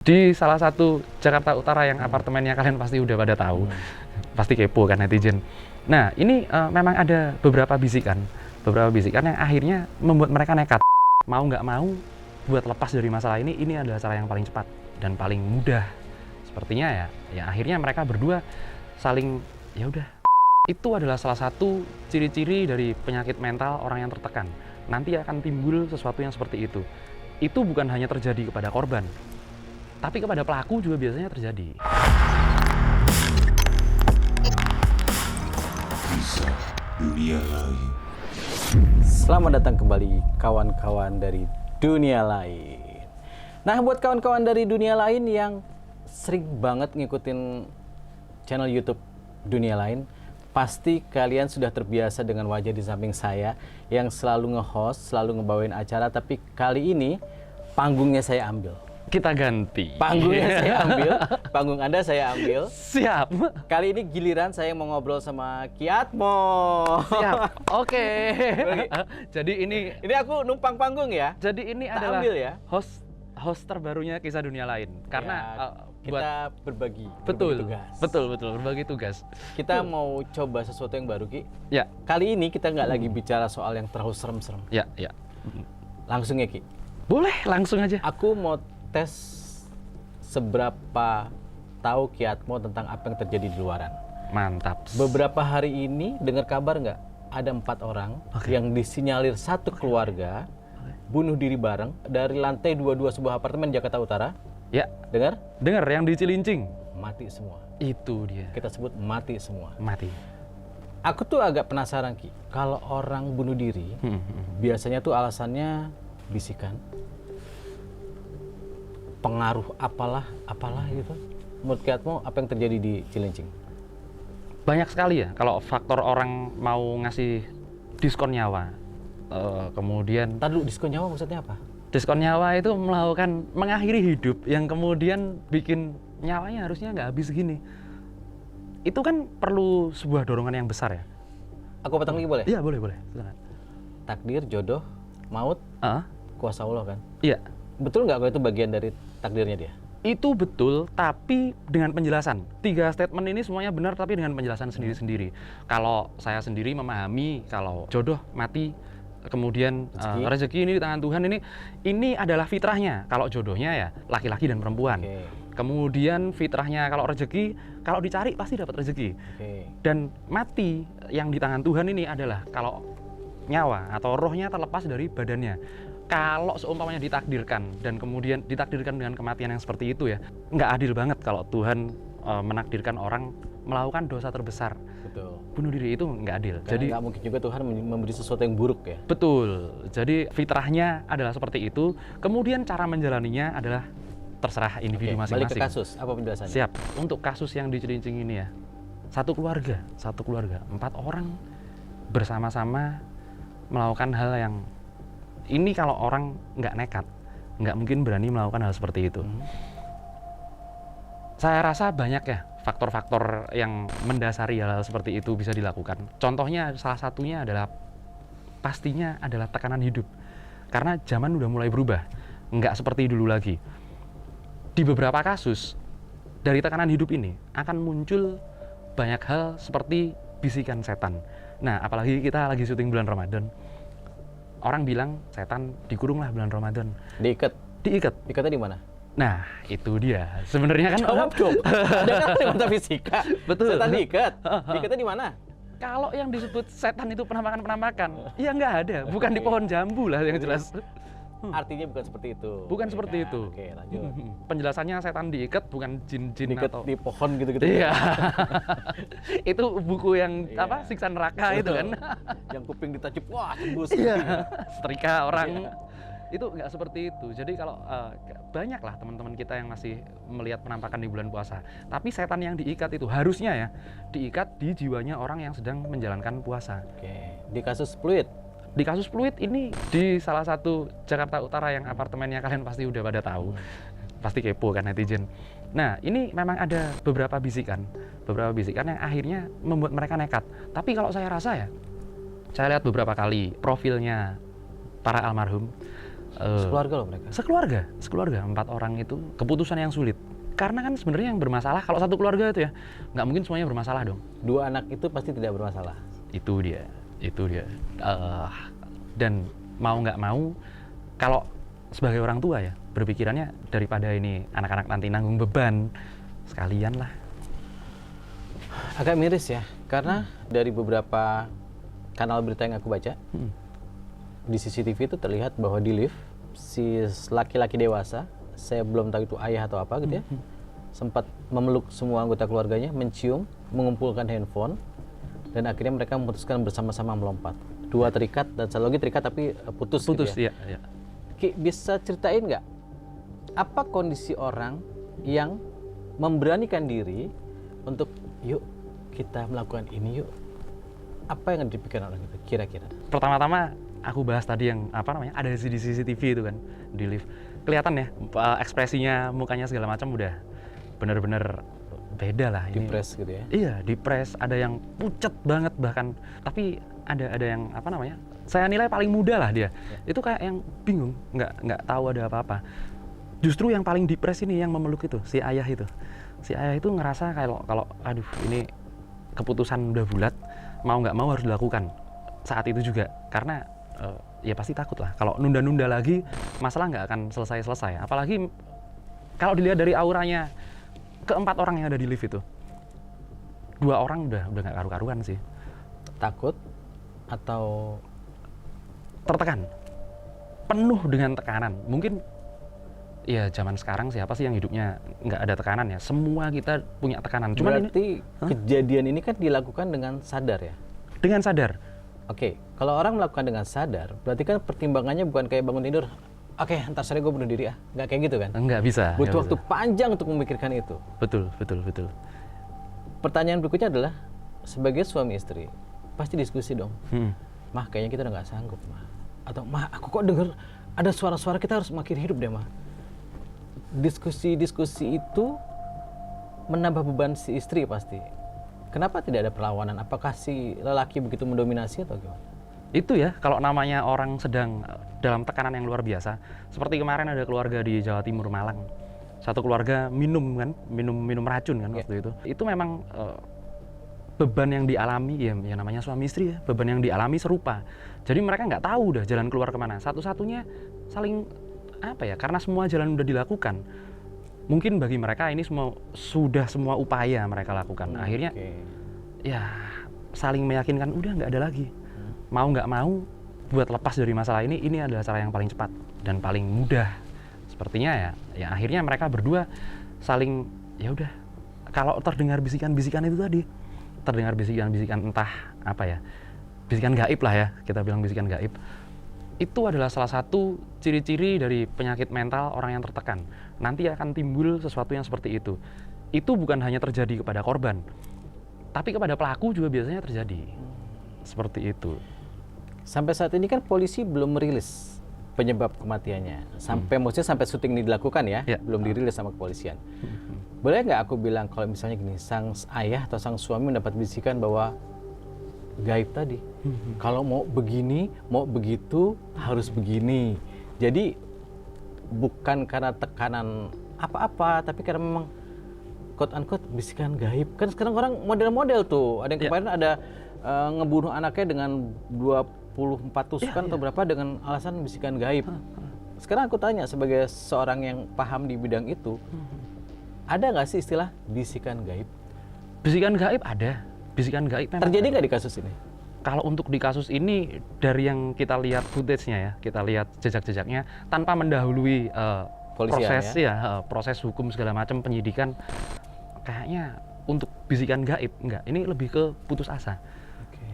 Di salah satu Jakarta Utara yang apartemennya kalian pasti udah pada tahu, pasti kepo kan netizen. Nah ini memang ada beberapa bisikan yang akhirnya membuat mereka nekat. Mau nggak mau buat lepas dari masalah ini adalah cara yang paling cepat dan paling mudah. Sepertinya ya akhirnya mereka berdua saling ya udah. Itu adalah salah satu ciri-ciri dari penyakit mental orang yang tertekan. Nanti akan timbul sesuatu yang seperti itu. Itu bukan hanya terjadi kepada korban, tapi kepada pelaku juga biasanya terjadi. Kisah dunia lain. Selamat datang kembali kawan-kawan dari dunia lain. Nah, buat kawan-kawan dari dunia lain yang sering banget ngikutin channel YouTube dunia lain, pasti kalian sudah terbiasa dengan wajah di samping saya yang selalu nge-host, selalu ngebawain acara, tapi kali ini panggungnya saya ambil. Kita ganti. Panggungnya saya ambil, panggung Anda saya ambil. Siap. Kali ini giliran saya mau ngobrol sama Kiatmo. Siap. Oke. Jadi ini aku numpang panggung ya. Jadi ini Tak adalah ambil ya. host terbarunya Kisah Dunia Lain. Karena kita berbagi betul, tugas. betul berbagi tugas. Kita mau coba sesuatu yang baru, Ki. Ya, Kali ini kita nggak lagi bicara soal yang terlalu serem-serem. ya. Langsung ya, Ki. Boleh langsung aja. Aku mau tes seberapa tahu Kiatmo tentang apa yang terjadi di luaran. Mantap. Beberapa hari ini dengar kabar nggak? Ada 4 orang yang disinyalir satu keluarga bunuh diri bareng dari lantai 22 sebuah apartemen Jakarta Utara. Ya, Dengar? dengar yang di Cilincing. Mati semua. Itu dia. Kita sebut mati semua. Mati. Aku tuh agak penasaran, Ki. Kalau orang bunuh diri, biasanya tuh alasannya bisikan, pengaruh apalah gitu. Menurut Kiatmo, apa yang terjadi di Cilincing? Banyak sekali ya kalau faktor orang mau ngasih diskon nyawa. Kemudian Tadi dulu, diskon nyawa maksudnya apa? diskon nyawa itu mengakhiri hidup yang kemudian bikin nyawanya harusnya nggak habis gini. Itu kan perlu sebuah dorongan yang besar ya. Aku potong lagi boleh? Iya boleh. Silakan. Takdir, jodoh, maut, kuasa Allah kan? Iya. Betul nggak kalau itu bagian dari takdirnya dia? Itu betul, tapi dengan penjelasan. 3 statement ini semuanya benar, tapi dengan penjelasan sendiri-sendiri. Kalau saya sendiri memahami kalau jodoh mati, kemudian rezeki ini di tangan Tuhan, ini adalah fitrahnya. Kalau jodohnya ya laki-laki dan perempuan. Kemudian fitrahnya kalau rezeki, kalau dicari pasti dapat rezeki. Dan mati yang di tangan Tuhan ini adalah kalau nyawa atau rohnya terlepas dari badannya. Kalau seumpamanya ditakdirkan dan kemudian ditakdirkan dengan kematian yang seperti itu ya, nggak adil banget kalau Tuhan menakdirkan orang melakukan dosa terbesar. Betul. Bunuh diri itu nggak adil. Karena Jadi nggak mungkin juga Tuhan memberi sesuatu yang buruk ya. betul. Jadi fitrahnya adalah seperti itu. Kemudian cara menjalaninya adalah terserah individu masing-masing. Balik ke kasus, apa penjelasannya? Siap. Untuk kasus yang di Cilincing ini ya, satu keluarga, 4 orang bersama-sama melakukan hal yang ini kalau orang nggak nekat, nggak mungkin berani melakukan hal seperti itu. Saya rasa banyak ya faktor-faktor yang mendasari hal seperti itu bisa dilakukan. Contohnya salah satunya adalah pastinya adalah tekanan hidup. Karena zaman udah mulai berubah, nggak seperti dulu lagi. Di beberapa kasus dari tekanan hidup ini akan muncul banyak hal seperti bisikan setan. Nah, apalagi kita lagi syuting bulan Ramadan. Orang bilang setan dikurung lah bulan Ramadan. Diikat. Diikatnya di mana? Nah, itu dia. Sebenarnya kan Jawab dong. Ada kan di mata fisika. Betul. Setan diikat. Diikatnya di mana? Kalau yang disebut setan itu penampakan, ya nggak ada. Bukan di pohon jambu lah yang jelas. Artinya bukan seperti itu. Bukan Ya seperti kan? itu. Oke, lanjut. Penjelasannya setan diikat bukan jin-jin Diikat atau di pohon gitu-gitu. Iya. Itu buku yang Iya. siksa neraka itu kan. Yang kuping ditajuk, wah tembus. Iya. Setrika orang. Iya. Itu nggak seperti itu. Jadi kalau banyak lah teman-teman kita yang masih melihat penampakan di bulan puasa. Tapi setan yang diikat itu harusnya ya diikat di jiwanya orang yang sedang menjalankan puasa. Oke. Di kasus Pluit. Di kasus Pluit ini di salah satu Jakarta Utara yang apartemennya kalian pasti udah pada tahu. Pasti kepo kan netizen. Nah, ini memang ada beberapa bisikan yang akhirnya membuat mereka nekat. Tapi kalau saya rasa ya, saya lihat beberapa kali profilnya para almarhum, Sekeluarga loh mereka. Sekeluarga 4 orang itu keputusan yang sulit. Karena kan sebenarnya yang bermasalah kalau satu keluarga itu ya nggak mungkin semuanya bermasalah dong. 2 anak itu pasti tidak bermasalah. Itu dia. Dan mau nggak mau, kalau sebagai orang tua ya berpikirannya daripada ini anak-anak nanti nanggung beban, sekalian lah. Agak miris ya, karena dari beberapa kanal berita yang aku baca, di CCTV itu terlihat bahwa di lift si laki-laki dewasa, saya belum tahu itu ayah atau apa gitu ya, sempat memeluk semua anggota keluarganya, mencium, mengumpulkan handphone, dan akhirnya mereka memutuskan bersama-sama melompat. 2 terikat dan satu lagi terikat tapi putus gitu ya. Iya. Ki, bisa ceritain nggak apa kondisi orang yang memberanikan diri untuk yuk kita melakukan ini yuk? Apa yang dipikirkan orang itu kira-kira? Pertama-tama aku bahas tadi yang ada di CCTV itu kan di lift. Kelihatan ya ekspresinya, mukanya segala macam udah bener-bener beda lah. Depres gitu ya? Iya, depres. Ada yang pucet banget bahkan. Tapi ada yang saya nilai paling muda lah dia. Itu kayak yang bingung, nggak tahu ada apa-apa. Justru yang paling depres ini yang memeluk itu, si ayah itu. Si ayah itu ngerasa kalau aduh ini keputusan udah bulat, mau nggak mau harus dilakukan saat itu juga. Karena ya pasti takut lah. Kalau nunda-nunda lagi, masalah nggak akan selesai-selesai. Apalagi kalau dilihat dari auranya, ke-4 orang yang ada di lift itu, 2 orang udah nggak karu-karuan sih. Takut atau tertekan, penuh dengan tekanan. Mungkin ya zaman sekarang siapa sih yang hidupnya nggak ada tekanan ya? Semua kita punya tekanan. Cuman berarti kejadian ini kan dilakukan dengan sadar ya? Dengan sadar. Oke, kalau orang melakukan dengan sadar, berarti kan pertimbangannya bukan kayak bangun tidur, oke, ntar sore gue bunuh diri nggak kayak gitu kan? Nggak bisa. Butuh waktu panjang untuk memikirkan itu. Betul. Pertanyaan berikutnya adalah, sebagai suami istri, pasti diskusi dong. Mah, kayaknya kita udah nggak sanggup, Mah. Atau, Mah, aku kok denger ada suara-suara kita harus makin hidup deh, Mah. Diskusi-diskusi itu menambah beban si istri pasti. Kenapa tidak ada perlawanan? Apakah si lelaki begitu mendominasi atau gimana? Itu ya, kalau namanya orang sedang dalam tekanan yang luar biasa. Seperti kemarin ada keluarga di Jawa Timur, Malang. Satu keluarga minum racun kan waktu itu. Itu memang beban yang dialami, ya namanya suami istri ya, beban yang dialami serupa. Jadi mereka nggak tahu udah jalan keluar kemana. Satu-satunya saling karena semua jalan udah dilakukan. Mungkin bagi mereka ini sudah semua upaya mereka lakukan. Akhirnya ya saling meyakinkan udah nggak ada lagi. Mau nggak mau buat lepas dari masalah ini adalah cara yang paling cepat dan paling mudah. Sepertinya ya akhirnya mereka berdua saling ya udah. Kalau terdengar bisikan-bisikan itu tadi, terdengar bisikan-bisikan entah bisikan gaib lah ya, kita bilang bisikan gaib. Itu adalah salah satu ciri-ciri dari penyakit mental orang yang tertekan. Nanti akan timbul sesuatu yang seperti itu. Itu bukan hanya terjadi kepada korban, tapi kepada pelaku juga biasanya terjadi. Seperti itu. Sampai saat ini kan polisi belum merilis penyebab kematiannya. Maksudnya sampai syuting ini dilakukan ya, belum dirilis sama kepolisian. Boleh nggak aku bilang kalau misalnya gini, sang ayah atau sang suami mendapat bisikan bahwa gaib tadi, kalau mau begini, mau begitu, harus begini. Jadi bukan karena tekanan apa-apa, tapi karena memang quote unquote bisikan gaib. Kan sekarang orang model-model tuh, ada yang kemarin ada ngebunuh anaknya dengan 24 tusukan atau berapa dengan alasan bisikan gaib. Sekarang aku tanya sebagai seorang yang paham di bidang itu, ada nggak sih istilah bisikan gaib? Bisikan gaib ada. Bisikan gaib memang terjadi nggak di kasus ini? Kalau untuk di kasus ini, dari yang kita lihat footage-nya ya, kita lihat jejak-jejaknya, tanpa mendahului proses proses hukum segala macam penyidikan, kayaknya untuk bisikan gaib enggak. Ini lebih ke putus asa.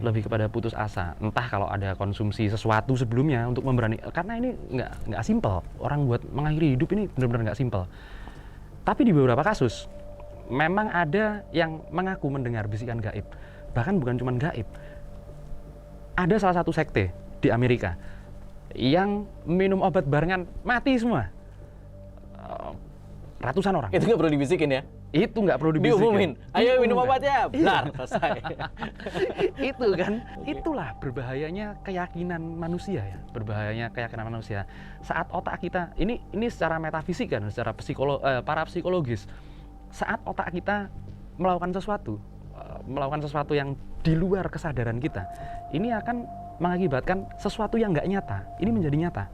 Lebih kepada putus asa. Entah kalau ada konsumsi sesuatu sebelumnya untuk karena ini nggak simpel. Orang buat mengakhiri hidup ini benar-benar nggak simpel. Tapi di beberapa kasus memang ada yang mengaku mendengar bisikan gaib. Bahkan bukan cuma gaib. Ada salah satu sekte di Amerika yang minum obat barengan mati semua. ratusan orang. Itu nggak perlu dibisikin ya? Itu nggak perlu dibisikin. Diumumin, ayo minum Diumumkan. obatnya, Iya. benar, selesai. Itu kan, itulah berbahayanya keyakinan manusia ya, berbahayanya keyakinan manusia. Saat otak kita, ini secara metafisik kan, secara parapsikologis, saat otak kita melakukan sesuatu yang di luar kesadaran kita, ini akan mengakibatkan sesuatu yang nggak nyata, ini menjadi nyata.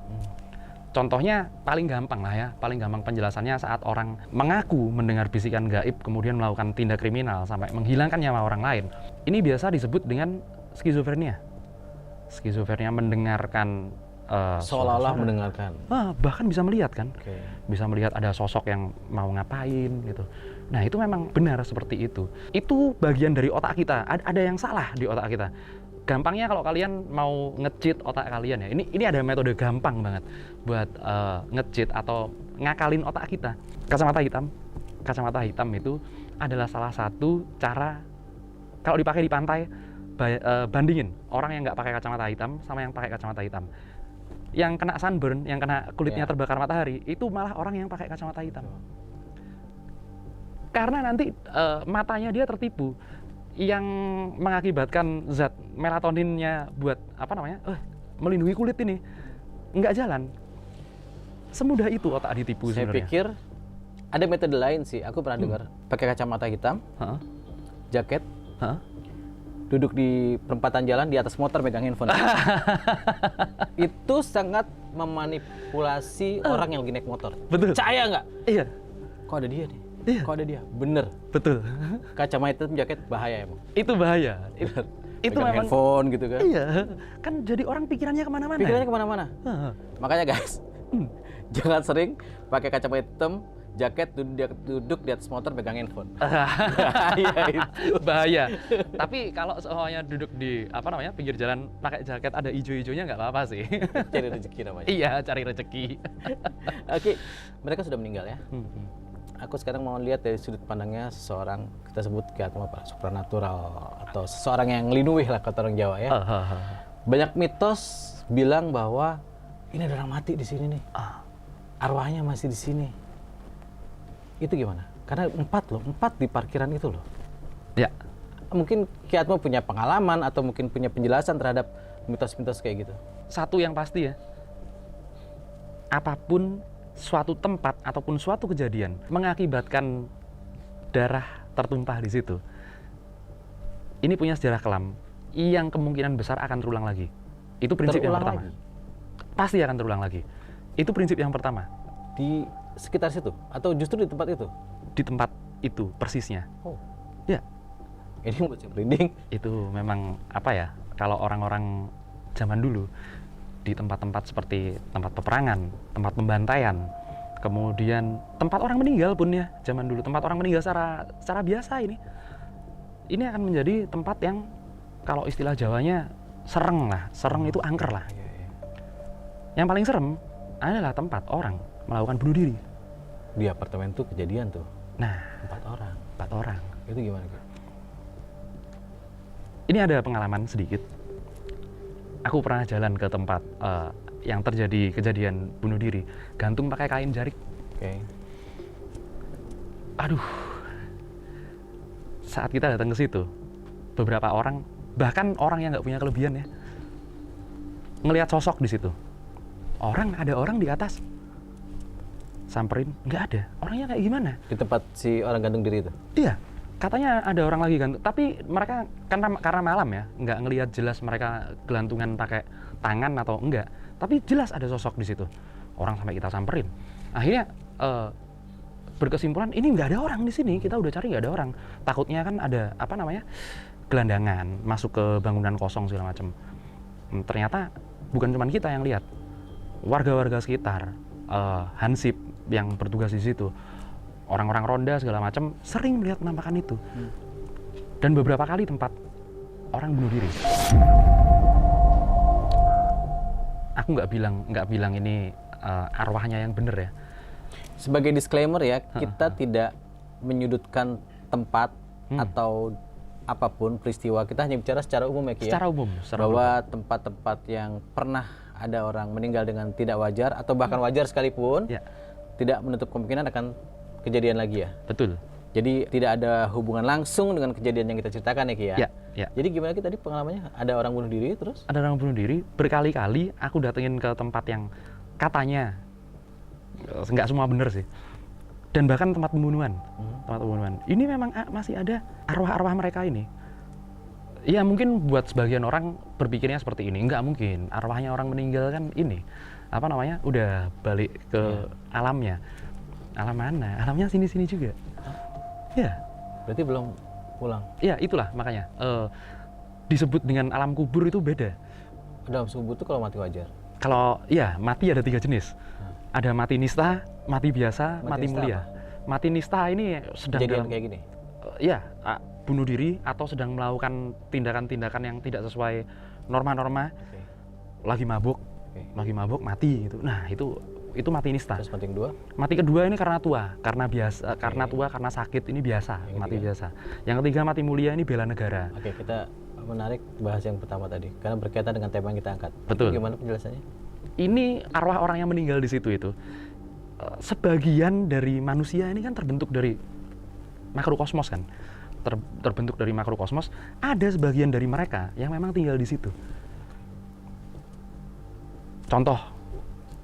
Contohnya paling gampang lah ya, paling gampang penjelasannya saat orang mengaku mendengar bisikan gaib kemudian melakukan tindak kriminal sampai menghilangkan nyawa orang lain. Ini biasa disebut dengan skizofrenia. Skizofrenia mendengarkan Seolah-olah suara-suara. mendengarkan. Bahkan bisa melihat kan, Oke. bisa melihat ada sosok yang mau ngapain gitu. Nah itu memang benar seperti itu. Itu bagian dari otak kita. Ada yang salah di otak kita. Gampangnya kalau kalian mau nge-cheat otak kalian ya, ini ada metode gampang banget buat nge-cheat atau ngakalin otak kita. Kacamata hitam itu adalah salah satu cara kalau dipakai di pantai. Bandingin orang yang nggak pakai kacamata hitam sama yang pakai kacamata hitam. Yang kena sunburn, yang kena kulitnya terbakar matahari, itu malah orang yang pakai kacamata hitam. Karena nanti matanya dia tertipu. Yang mengakibatkan zat melatoninnya buat melindungi kulit ini nggak jalan. Semudah itu otak ditipu Saya sebenarnya. pikir ada metode lain sih. Aku pernah dengar pakai kacamata hitam, Hah? jaket, Hah? duduk di perempatan jalan di atas motor megang handphone. Itu sangat memanipulasi orang yang lagi naik motor. Betul. Percaya nggak? Iya, Kok ada dia nih? Iya. Kok ada dia? Bener. betul. Kacamata hitam, jaket bahaya emang. Itu bahaya. Itu Pegang memang. handphone gitu kan. Iya, kan jadi orang pikirannya kemana-mana. Pikirannya kemana-mana. Hah. Makanya guys, jangan sering pakai kacamata hitam, jaket, duduk di atas motor pegang handphone. Bahaya itu. Bahaya. Tapi kalau semuanya duduk di pinggir jalan pakai jaket ada ijo-ijonya nggak apa-apa sih. Cari rezeki namanya. Iya, cari rezeki. Oke, mereka sudah meninggal ya. Aku sekarang mau lihat dari sudut pandangnya seseorang, kita sebut supranatural atau seseorang yang ngelinuwih lah kata orang Jawa ya. Banyak mitos bilang bahwa ini ada orang mati di sini nih. Arwahnya masih di sini. Itu gimana? Karena 4 di parkiran itu loh. Ya, Mungkin Ki Atmo punya pengalaman atau mungkin punya penjelasan terhadap mitos-mitos kayak gitu. satu yang pasti ya. Apapun suatu tempat ataupun suatu kejadian mengakibatkan darah tertumpah di situ. Ini punya sejarah kelam yang kemungkinan besar akan terulang lagi. Itu prinsip yang Terulang pertama. lagi? Pasti akan terulang lagi. Itu prinsip yang pertama. Di sekitar situ atau justru di tempat itu? Di tempat itu persisnya. Oh, Ya, ini buat saya merinding. itu memang kalau orang-orang zaman dulu di tempat-tempat seperti tempat peperangan, tempat pembantaian, kemudian tempat orang meninggal pun ya zaman dulu, tempat orang meninggal secara biasa ini akan menjadi tempat yang kalau istilah Jawanya sereng lah, sereng itu angker lah. Yang paling serem adalah tempat orang melakukan bunuh diri. Di apartemen tuh kejadian tuh, Nah, 4 orang. 4 orang. Itu gimana Ki? Ini ada pengalaman sedikit. Aku pernah jalan ke tempat yang terjadi kejadian bunuh diri, gantung pakai kain jarik. Oke. Aduh, saat kita datang ke situ, beberapa orang, bahkan orang yang nggak punya kelebihan ya, ngelihat sosok di situ. Ada orang di atas, samperin, nggak ada. Orangnya kayak gimana? Di tempat si orang gantung diri itu. Iya, katanya ada orang lagi gantung. Tapi mereka karena malam ya, nggak ngelihat jelas mereka gelantungan pakai tangan atau enggak. Tapi jelas ada sosok di situ. Orang sampai kita samperin. Akhirnya berkesimpulan ini nggak ada orang di sini. Kita udah cari nggak ada orang. Takutnya kan ada gelandangan masuk ke bangunan kosong segala macam. Ternyata bukan cuma kita yang lihat. Warga-warga sekitar, hansip yang bertugas di situ, orang-orang ronda segala macam sering melihat penampakan itu. Dan beberapa kali tempat orang bunuh diri. Aku nggak bilang ini arwahnya yang bener ya. Sebagai disclaimer ya, kita tidak menyudutkan tempat atau apapun peristiwa. Kita hanya bicara secara umum ya Ki ya. Secara umum, Bahwa tempat-tempat yang pernah ada orang meninggal dengan tidak wajar atau bahkan wajar sekalipun, Ya. tidak menutup kemungkinan akan kejadian lagi ya? Betul. Jadi tidak ada hubungan langsung dengan kejadian yang kita ceritakan ya Ki ya? Ya. Jadi gimana Ki tadi pengalamannya? Ada orang bunuh diri terus? Ada orang bunuh diri, berkali-kali aku datengin ke tempat yang katanya, nggak semua bener sih, dan bahkan tempat pembunuhan. Tempat pembunuhan. Ini memang masih ada arwah-arwah mereka ini. Ya mungkin buat sebagian orang berpikirnya seperti ini, nggak mungkin. Arwahnya orang meninggal kan ini, apa namanya, udah balik ke alamnya. Alam mana? Alamnya sini-sini juga. Ya. Berarti belum pulang? Ya itulah makanya. Disebut dengan alam kubur itu beda. Dalam subuh itu kalau mati wajar? Kalau ya mati ada 3 jenis. Ada mati nista, mati biasa, mati nista mulia. Mati nista ini sedang Kejadian dalam, kayak gini? ya bunuh diri atau sedang melakukan tindakan-tindakan yang tidak sesuai norma-norma. Lagi mabuk mati gitu. Nah itu mati nista. Terus mati kedua? Mati kedua ini karena tua, karena biasa, karena tua, karena sakit, ini biasa, mati biasa. Yang ketiga mati mulia ini bela negara. Oke, kita menarik bahas yang pertama tadi karena berkaitan dengan tema yang kita angkat. Betul. Itu gimana penjelasannya? Ini arwah orang yang meninggal di situ itu. Sebagian dari manusia ini kan terbentuk dari makrokosmos kan. Terbentuk dari makrokosmos, ada sebagian dari mereka yang memang tinggal di situ. Contoh,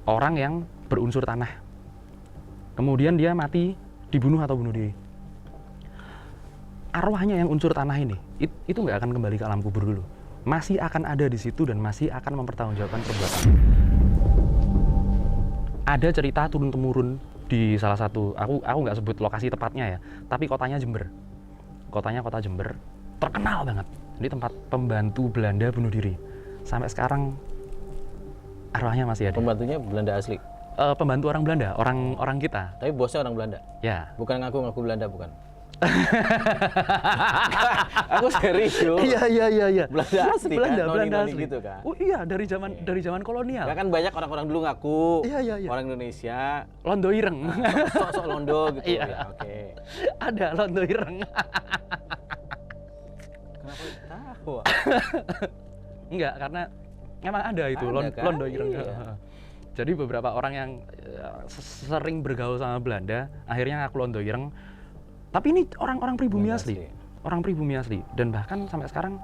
orang yang berunsur tanah. Kemudian dia mati, dibunuh atau bunuh diri. Arwahnya yang unsur tanah ini, itu nggak akan kembali ke alam kubur dulu. Masih akan ada di situ dan masih akan mempertanggungjawabkan perbuatan. Ada cerita turun-temurun di salah satu, aku nggak sebut lokasi tepatnya ya, tapi kotanya Jember. Kotanya kota Jember, terkenal banget. Ini tempat pembantu Belanda bunuh diri. Sampai sekarang arwahnya masih ada. Pembantunya Belanda asli? Pembantu orang Belanda, orang kita. Tapi bosnya orang Belanda? Ya. Bukan ngaku Belanda, bukan? Aku serius. Iya. Belanda asli Belanda, kan? Belanda Noni-noni asli. gitu kan? Oh iya, dari zaman kolonial. Gak kan banyak orang-orang dulu ngaku. Iya. Orang Indonesia. Londo ireng. Sok-sok londo gitu. Iya. Ya, oke. Ada londo ireng. Kenapa tahu? Enggak, karena memang ada itu Ada kan? londo ireng. Iya. Jadi beberapa orang yang sering bergaul sama Belanda, akhirnya ngaku londo ireng. Tapi ini orang-orang pribumi Belanda asli. asli. Orang pribumi asli. Dan bahkan sampai sekarang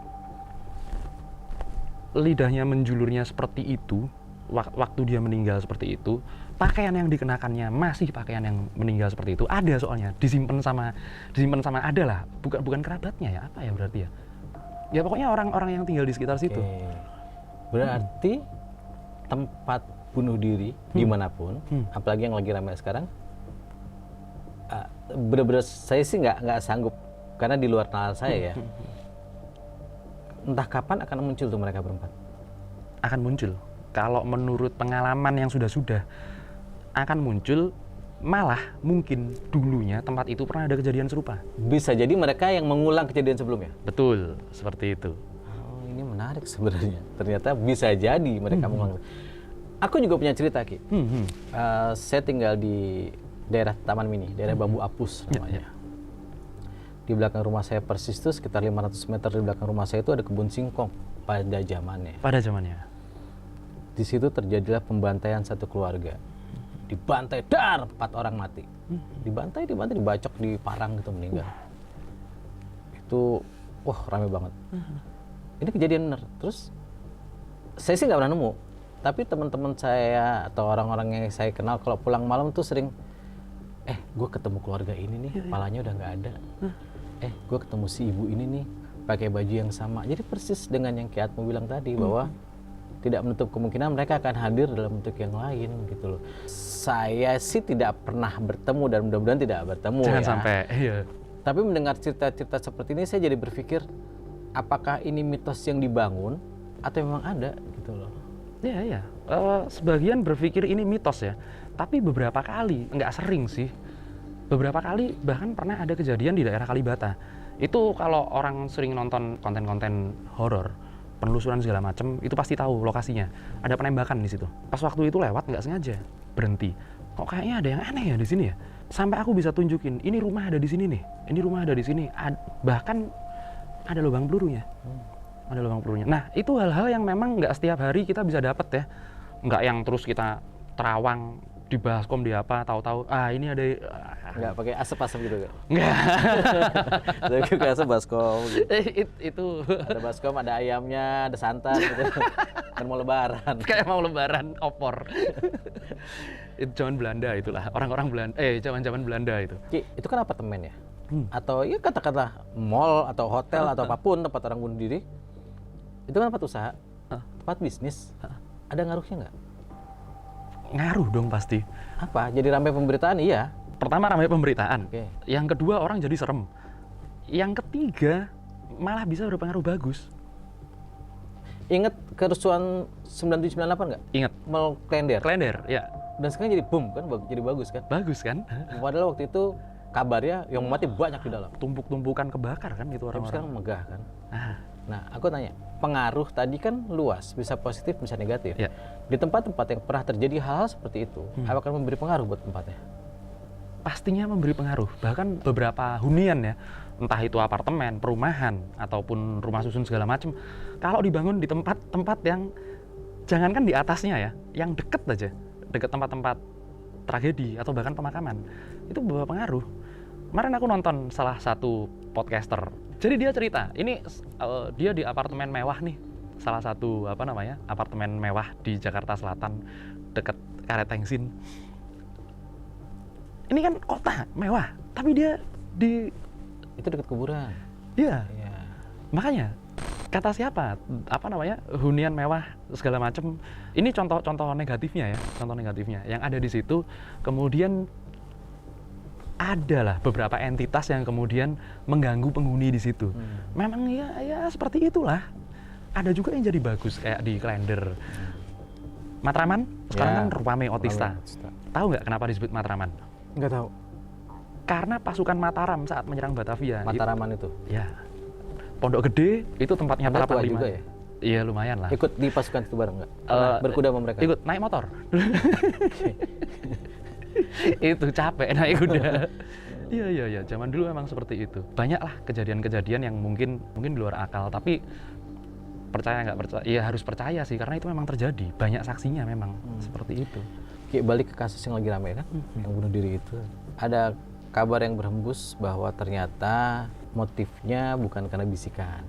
lidahnya menjulurnya seperti itu, waktu dia meninggal seperti itu, pakaian yang dikenakannya masih pakaian yang meninggal seperti itu. Ada soalnya, disimpan sama ada lah, bukan kerabatnya ya, apa ya berarti ya? Ya pokoknya orang-orang yang tinggal di sekitar situ. Berarti tempat bunuh diri dimanapun, apalagi yang lagi ramai sekarang, bener-bener saya sih nggak sanggup karena di luar nalar saya ya. Entah kapan akan muncul tuh mereka berempat. Akan muncul. Kalau menurut pengalaman yang sudah akan muncul, malah mungkin dulunya tempat itu pernah ada kejadian serupa. Bisa jadi mereka yang mengulang kejadian sebelumnya. Betul, seperti itu. Oh, ini menarik sebenarnya. Ternyata bisa jadi mereka mengulang. Aku juga punya cerita, Ki. Saya tinggal di daerah Taman Mini, daerah Bambu Apus namanya. Ya. Di belakang rumah saya persis itu sekitar 500 meter di belakang rumah saya itu ada kebun singkong pada zamannya. Pada zamannya. Di situ terjadilah pembantaian satu keluarga. Dibantai, 4 orang mati. Dibantai, dibacok, diparang gitu meninggal. Itu, wah rame banget. Ini kejadian benar. Terus, saya sih nggak pernah nemu. Tapi teman-teman saya atau orang-orang yang saya kenal kalau pulang malam tuh sering, gue ketemu keluarga ini nih, kepalanya udah nggak ada. Gue ketemu si ibu ini nih, pakai baju yang sama. Jadi persis dengan yang Ki Atmo bilang tadi bahwa tidak menutup kemungkinan mereka akan hadir dalam bentuk yang lain gitu loh. Saya sih tidak pernah bertemu dan mudah-mudahan tidak bertemu. Jangan ya. sampai. Iya. Tapi mendengar cerita-cerita seperti ini saya jadi berpikir apakah ini mitos yang dibangun atau memang ada gitu loh. Iya. Sebagian berpikir ini mitos ya. Tapi beberapa kali, nggak sering sih. Beberapa kali bahkan pernah ada kejadian di daerah Kalibata. Itu kalau orang sering nonton konten-konten horor, penelusuran segala macam, itu pasti tahu lokasinya. Ada penembakan di situ. Pas waktu itu lewat nggak sengaja berhenti. Kok kayaknya ada yang aneh ya di sini ya? Sampai aku bisa tunjukin, ini rumah ada di sini nih. Ini rumah ada di sini. Bahkan ada lubang pelurunya. Ada lubang pelurunya. Nah, itu hal-hal yang memang nggak setiap hari kita bisa dapat ya. Nggak yang terus kita terawang di baskom di apa, tahu-tahu ini ada Nggak pakai asap-asap gitu kan? Enggak. Saya pakai asap baskom gitu. Itu Ada baskom, ada ayamnya, ada santan gitu. Kan mau lebaran. kayak mau lebaran opor. Itu zaman Belanda itulah. Orang-orang Belanda, zaman-zaman Belanda itu. Ki, itu kan apartemen ya? Atau ya katakanlah mall atau hotel atau apapun tempat orang bunuh diri. Itu kan tempat usaha, tempat bisnis. Ada ngaruhnya nggak? Ngaruh dong pasti. Apa? Jadi ramai pemberitaan? Iya. Pertama ramai pemberitaan. Oke. Yang kedua orang jadi serem. Yang ketiga malah bisa berpengaruh bagus. Ingat kerusuhan 9798 nggak? Ingat, Mall Klender. Klender, ya. Dan sekarang jadi boom kan, jadi bagus kan? Bagus kan? Padahal waktu itu kabarnya yang mati banyak di dalam. Tumpuk-tumpukan kebakar kan itu Tapi sekarang orang-orang. megah kan? Ah, Nah, aku tanya, pengaruh tadi kan luas, bisa positif, bisa negatif. ya. Di tempat-tempat yang pernah terjadi hal-hal seperti itu, apakah memberi pengaruh buat tempatnya? Pastinya memberi pengaruh. Bahkan beberapa hunian ya, entah itu apartemen, perumahan, ataupun rumah susun segala macam, kalau dibangun di tempat-tempat yang jangankan di atasnya ya, yang deket aja, deket tempat-tempat tragedi atau bahkan pemakaman, itu bawa pengaruh. Kemarin aku nonton salah satu podcaster, jadi dia cerita, ini dia di apartemen mewah nih, salah satu apartemen mewah di Jakarta Selatan, deket Karet Tengsin. Ini kan kota mewah, tapi dia di Itu dekat kuburan. ya Iya. makanya kata siapa hunian mewah segala macam. Ini contoh negatifnya ya, contoh negatifnya yang ada di situ. Kemudian adalah beberapa entitas yang kemudian mengganggu penghuni di situ. Memang ya seperti itulah. Ada juga yang jadi bagus kayak di Klender. Matraman sekarang Ya, kan Ruame Otista. Ruame Otista. Tahu nggak kenapa disebut Matraman? Nggak tahu. Karena pasukan Mataram saat menyerang Batavia. Mataraman itu. Ya. Pondok Gede itu tempatnya Anda para tua panglima. juga ya? Iya lumayan lah. Ikut di pasukan itu bareng nggak? Pernah berkuda sama mereka? Ikut naik motor. Itu capek naik kuda. Iya. Zaman dulu memang seperti itu. Banyaklah kejadian-kejadian yang mungkin di luar akal. Tapi percaya nggak percaya? Ya harus percaya sih karena itu memang terjadi. Banyak saksinya memang seperti itu. Ki, balik ke kasus yang lagi ramai kan, yang bunuh diri itu. Ada kabar yang berhembus bahwa ternyata motifnya bukan karena bisikan.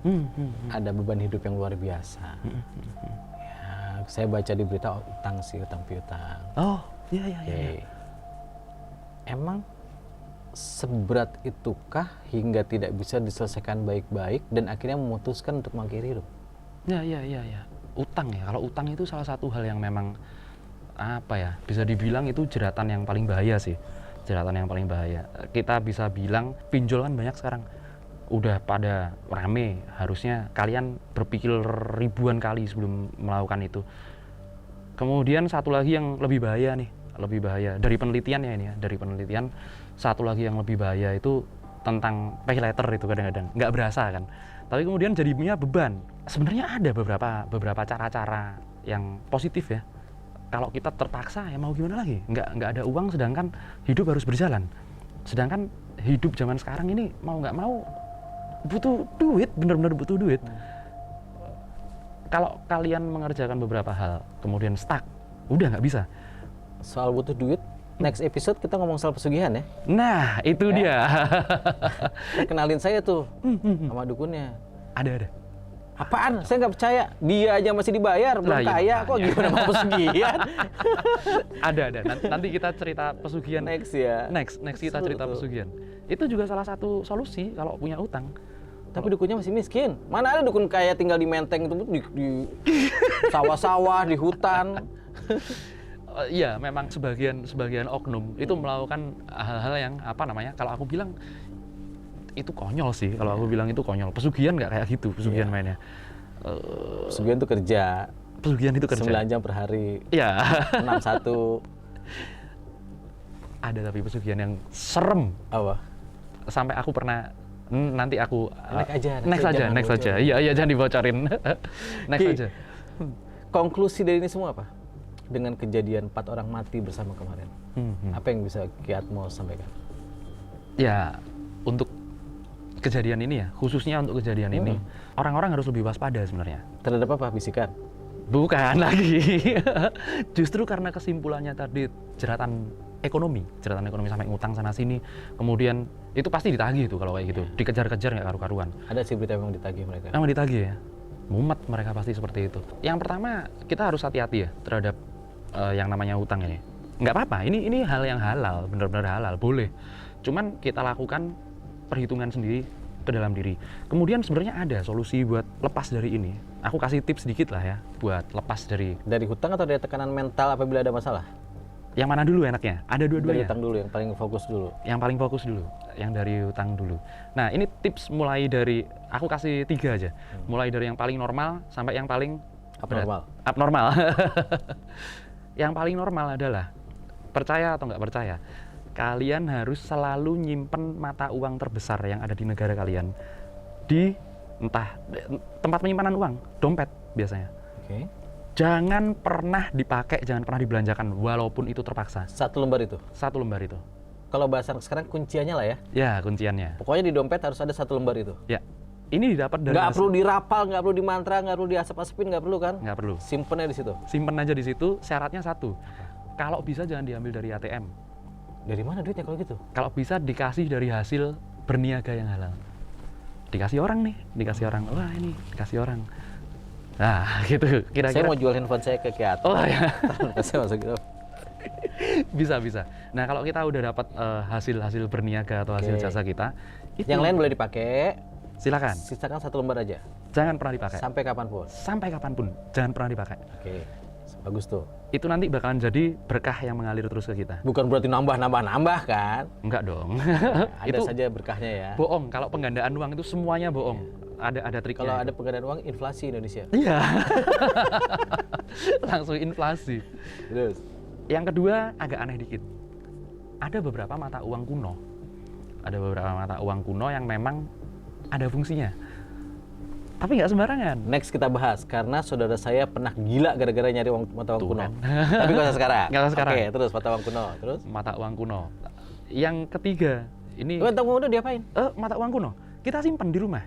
Ada beban hidup yang luar biasa. Ya, saya baca di berita utang piutang. Oh, iya. Oke. Emang seberat itukah hingga tidak bisa diselesaikan baik-baik dan akhirnya memutuskan untuk mengakhiri hidup? Ya. Utang ya. Kalau utang itu salah satu hal yang memang bisa dibilang itu jeratan yang paling bahaya sih. Jeratan yang paling bahaya. Kita bisa bilang pinjol kan banyak sekarang. Udah pada rame, harusnya kalian berpikir ribuan kali sebelum melakukan itu. Kemudian satu lagi yang lebih bahaya nih, lebih bahaya dari penelitiannya ini ya, dari penelitian satu lagi yang lebih bahaya itu tentang pay later itu kadang-kadang nggak berasa kan. Tapi kemudian jadinya beban. Sebenarnya ada beberapa cara-cara yang positif ya. Kalau kita terpaksa ya mau gimana lagi? Nggak ada uang sedangkan hidup harus berjalan. Sedangkan hidup zaman sekarang ini mau nggak mau butuh duit, benar-benar butuh duit. Kalau kalian mengerjakan beberapa hal kemudian stuck, udah nggak bisa. Soal butuh duit, next episode kita ngomong soal pesugihan ya. Nah itu dia. Kenalin saya tuh sama dukunnya. Ada. Apaan? Saya nggak percaya. Dia aja masih dibayar, belum Lah, iya, kaya. Kok makanya. gimana mau pesugihan? Ada. Nanti kita cerita pesugihan. Next ya. Next kita Seru cerita tuh. pesugihan. Itu juga salah satu solusi kalau punya utang. Tapi dukunnya masih miskin. Mana ada dukun kaya tinggal di menteng itu di sawah-sawah, di hutan. Iya, memang sebagian oknum itu melakukan hal-hal yang kalau aku bilang itu konyol sih. Kalau aku bilang itu konyol. Pesugihan nggak kayak gitu, pesugihan mainnya. Pesugihan tuh kerja. Pesugihan itu kerja. 9 jam per hari. Iya. 61. Ada tapi pesugihan yang serem. Apa? Sampai aku pernah nanti aku Next aja. next aja. Iya jangan dibocorin. Next Ki, aja. Konklusi dari ini semua apa? Dengan kejadian 4 orang mati bersama kemarin. Apa yang bisa Ki Atmo sampaikan? Ya, untuk kejadian ini ya, khususnya untuk kejadian ini, orang-orang harus lebih waspada sebenarnya. Terhadap apa? Bisikan? Bukan lagi. Justru karena kesimpulannya tadi jeratan ekonomi sampai ngutang sana sini, kemudian itu pasti ditagih tuh kalau kayak gitu, dikejar-kejar nggak karu-karuan. Ada sih berita memang ditagih mereka. Emang ditagih ya, mumet mereka pasti seperti itu. Yang pertama kita harus hati-hati ya terhadap yang namanya hutang ini. Nggak apa-apa, ini hal yang halal, benar-benar halal, boleh. Cuman kita lakukan perhitungan sendiri ke dalam diri. Kemudian sebenarnya ada solusi buat lepas dari ini. Aku kasih tips sedikit lah ya buat lepas dari hutang atau dari tekanan mental apabila ada masalah? yang mana dulu enaknya? Ada Dari dua-duanya. hutang dulu, yang paling fokus dulu. Yang paling fokus dulu, yang dari hutang dulu. Nah ini tips mulai dari, aku kasih 3 aja. Mulai dari yang paling normal sampai yang paling Abnormal. abnormal. Yang paling normal adalah, percaya atau nggak percaya, kalian harus selalu nyimpen mata uang terbesar yang ada di negara kalian di entah tempat penyimpanan uang, dompet biasanya. Oke. Jangan pernah dipakai, jangan pernah dibelanjakan walaupun itu terpaksa. 1 lembar itu. 1 lembar itu. Kalau bahasa sekarang kunciannya lah ya. Ya, kunciannya. Pokoknya di dompet harus ada 1 lembar itu. Ya. Ini didapat dari Nggak perlu dirapal, nggak perlu dimantra, nggak perlu diasap-asapin, nggak perlu kan? nggak perlu. Simpennya di situ. Simpen aja di situ, syaratnya 1. Kalau bisa jangan diambil dari ATM. Dari mana duitnya kalau gitu? Kalau bisa dikasih dari hasil berniaga yang halal. Dikasih orang nih, dikasih orang. Wah, ini dikasih orang. Nah, gitu kira-kira. Saya mau jual handphone saya ke Kiat. Oh ya. Saya masuk gitu. Bisa. Nah, kalau kita udah dapat hasil berniaga atau hasil Oke. jasa kita, itu Yang lain boleh dipakai. silakan. Sisakan 1 lembar aja. Jangan pernah dipakai. Sampai kapanpun. Sampai kapanpun, jangan pernah dipakai. Oke. Bagus tuh. Itu nanti bakalan jadi berkah yang mengalir terus ke kita. Bukan berarti nambah kan? Enggak dong. Ada Itu saja berkahnya ya. bohong. Kalau penggandaan uang itu semuanya bohong. Ada triknya. Kalau ada penggandaan uang, inflasi Indonesia. Iya. Langsung inflasi. Terus. Yang kedua agak aneh dikit. Ada beberapa mata uang kuno. Ada beberapa mata uang kuno yang memang ada fungsinya. Tapi nggak sembarangan. Next kita bahas karena saudara saya pernah gila gara-gara nyari mata uang Tuh kuno. kan. Tapi nggak usah sekarang. Nggak usah sekarang. Oke, terus mata uang kuno. Terus? Mata uang kuno. Yang ketiga, ini Mata uang kuno diapain? mata uang kuno. Kita simpan di rumah.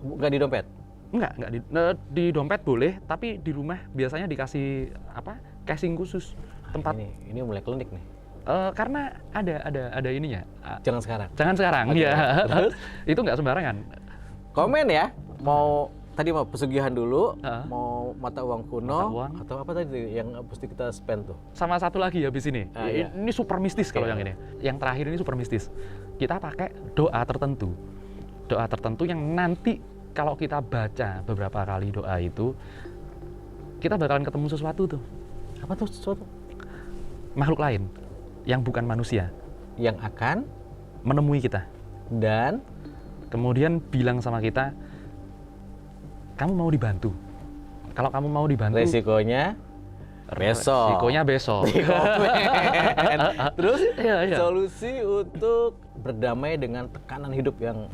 Nggak di dompet. Enggak di dompet boleh, tapi di rumah biasanya dikasih casing khusus tempat. Ini mulai klinik nih. Karena ada ininya. Jangan sekarang. Jangan sekarang, Oke. ya. Terus? Itu nggak sembarangan. Komen ya. Tadi mau pesugihan dulu, Heeh. mau mata uang kuno, Mata uang. atau apa tadi yang mesti kita spend tuh? Sama satu lagi habis ini. Iya. Ini super mistis kalau Oke. yang ini. Yang terakhir ini super mistis. Kita pakai doa tertentu. Doa tertentu yang nanti kalau kita baca beberapa kali doa itu, kita bakalan ketemu sesuatu tuh. Apa tuh sesuatu? Makhluk lain yang bukan manusia Yang akan menemui kita. dan Kemudian bilang sama kita, kamu mau dibantu. Kalau kamu mau dibantu, resikonya besok. resikonya besok. Di komen. Terus Iya. solusi untuk berdamai dengan tekanan hidup yang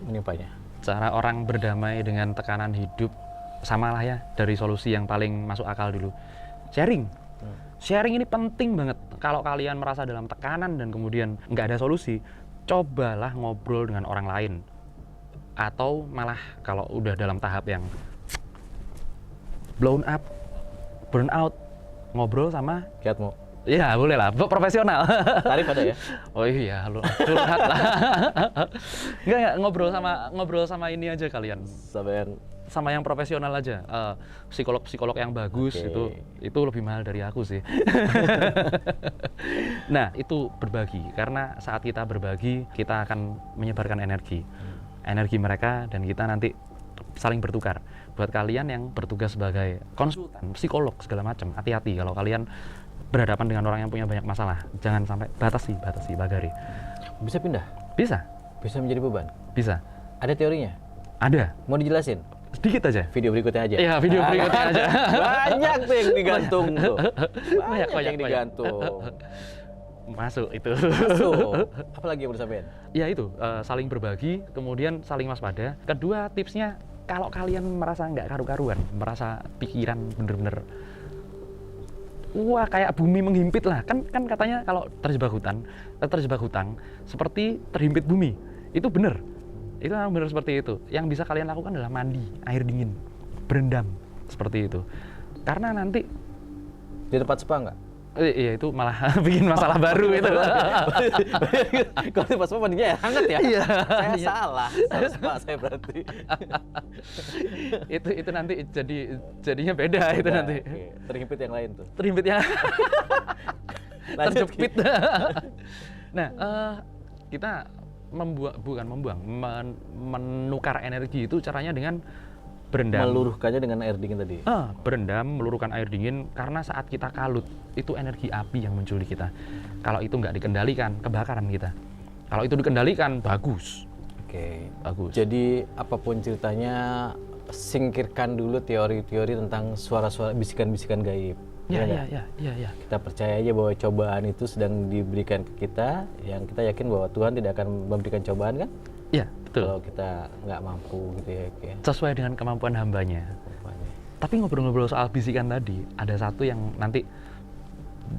menimpanya. Cara orang berdamai dengan tekanan hidup, samalah ya dari solusi yang paling masuk akal dulu. Sharing. Sharing ini penting banget. Kalau kalian merasa dalam tekanan dan kemudian nggak ada solusi, cobalah ngobrol dengan orang lain. Atau malah kalau udah dalam tahap yang blown up, burn out, ngobrol sama, Kiatmu. ya boleh lah, profesional. Tarif ada ya? Oh iya, lu curhat lah. Enggak, ngobrol sama ini aja kalian. Sama yang profesional aja. Psikolog yang bagus. Oke. itu lebih mahal dari aku sih. Nah, itu berbagi, karena saat kita berbagi kita akan menyebarkan energi mereka, dan kita nanti saling bertukar. Buat kalian yang bertugas sebagai konsultan, psikolog segala macam, hati-hati kalau kalian berhadapan dengan orang yang punya banyak masalah. Jangan sampai batasi bagari. Bisa pindah? Bisa Bisa menjadi beban? bisa Ada teorinya? ada Mau dijelasin? sedikit aja. Video berikutnya aja? Iya, video berikutnya aja. Banyak tuh yang digantung tuh. Banyak, yang digantung. Masuk itu. Masuk. Apalagi yang mau disampaikan? Ya itu, saling berbagi, kemudian saling waspada. Kedua, tipsnya kalau kalian merasa nggak karu-karuan, merasa pikiran bener-bener wah kayak bumi menghimpit lah, kan katanya kalau terjebak hutang seperti terhimpit bumi. Itu bener. Itu memang bener seperti itu. Yang bisa kalian lakukan adalah mandi air dingin, berendam, seperti itu. Karena nanti Di tempat spa nggak? iya itu malah bikin masalah baru itu. Kalau di tempat spa mandinya ya hangat ya? Iya. Saya salah spa saya berarti. itu nanti jadinya beda itu Nah, nanti. oke. Terhimpit yang lain tuh. Terimpit yang Lanjut, terjepit. Nah, kita menukar energi itu caranya dengan berendam. Meluruhkannya dengan air dingin tadi. Berendam, meluruhkan air dingin karena saat kita kalut itu energi api yang muncul di kita. Kalau itu nggak dikendalikan, kebakaran kita. Kalau itu dikendalikan, bagus. Oke. Bagus. Jadi apapun ceritanya, singkirkan dulu teori-teori tentang suara-suara bisikan-bisikan gaib. Ya, nggak? ya. Kita percaya aja bahwa cobaan itu sedang diberikan ke kita, yang kita yakin bahwa Tuhan tidak akan memberikan cobaan kan? Ya, betul. Kalau kita nggak mampu gitu ya. Oke. Sesuai dengan kemampuan hambanya. Tapi ngobrol-ngobrol soal bisikan tadi, ada satu yang nanti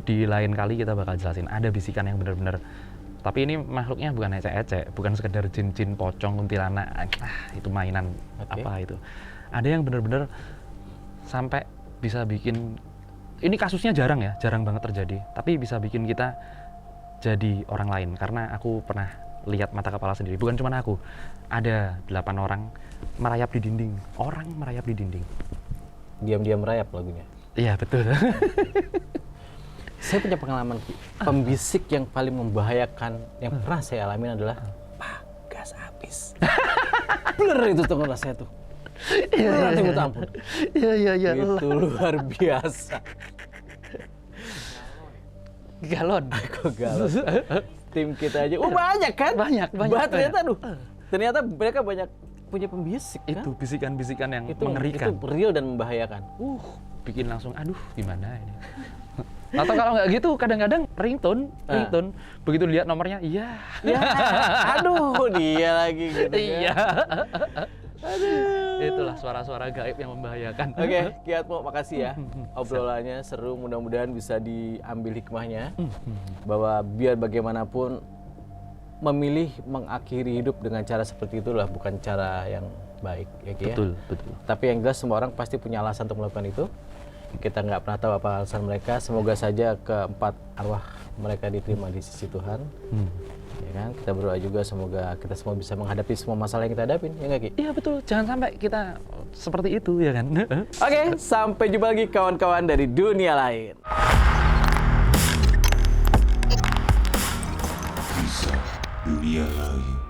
di lain kali kita bakal jelasin. Ada bisikan yang benar-benar, tapi ini makhluknya bukan ecek-ecek, bukan sekedar jin-jin, pocong, kuntilanak, itu mainan apa itu. Ada yang benar-benar sampai bisa bikin, ini kasusnya jarang ya, jarang banget terjadi, tapi bisa bikin kita jadi orang lain. Karena aku pernah lihat mata kepala sendiri, bukan cuma aku, ada 8 orang merayap di dinding, orang merayap di dinding. Diam-diam merayap lagunya. Iya betul. Saya punya pengalaman pembisik yang paling membahayakan yang pernah saya alami adalah gas habis. Blur itu tuh rasanya tuh. Iya, minta ampun. Iya. Itu luar biasa. Galon. Kok galon. Tim kita aja. Banyak kan? Banyak. Ternyata ternyata mereka banyak punya pembisik kan? Itu bisikan-bisikan yang Itu mengerikan. Itu real dan membahayakan. Bikin langsung, aduh gimana ini. Atau kalau nggak gitu, kadang-kadang ringtone. Begitu lihat nomornya, iya. Ya, aduh dia lagi gitu. Iya. Aduh. Itulah suara-suara gaib yang membahayakan. Oke, Kiatmo, makasih ya. Obrolannya seru, mudah-mudahan bisa diambil hikmahnya. Bahwa biar bagaimanapun, memilih mengakhiri hidup dengan cara seperti itulah bukan cara yang baik, ya Ki, ya? Betul. Tapi yang jelas semua orang pasti punya alasan untuk melakukan itu. Kita nggak pernah tahu apa alasan mereka. Semoga saja keempat arwah mereka diterima di sisi Tuhan. Ya kan? Kita berdoa juga semoga kita semua bisa menghadapi semua masalah yang kita hadapin, ya nggak Ki? Iya betul, jangan sampai kita seperti itu ya kan. Oke, sampai jumpa lagi kawan-kawan dari dunia lain. Kisah dunia lain.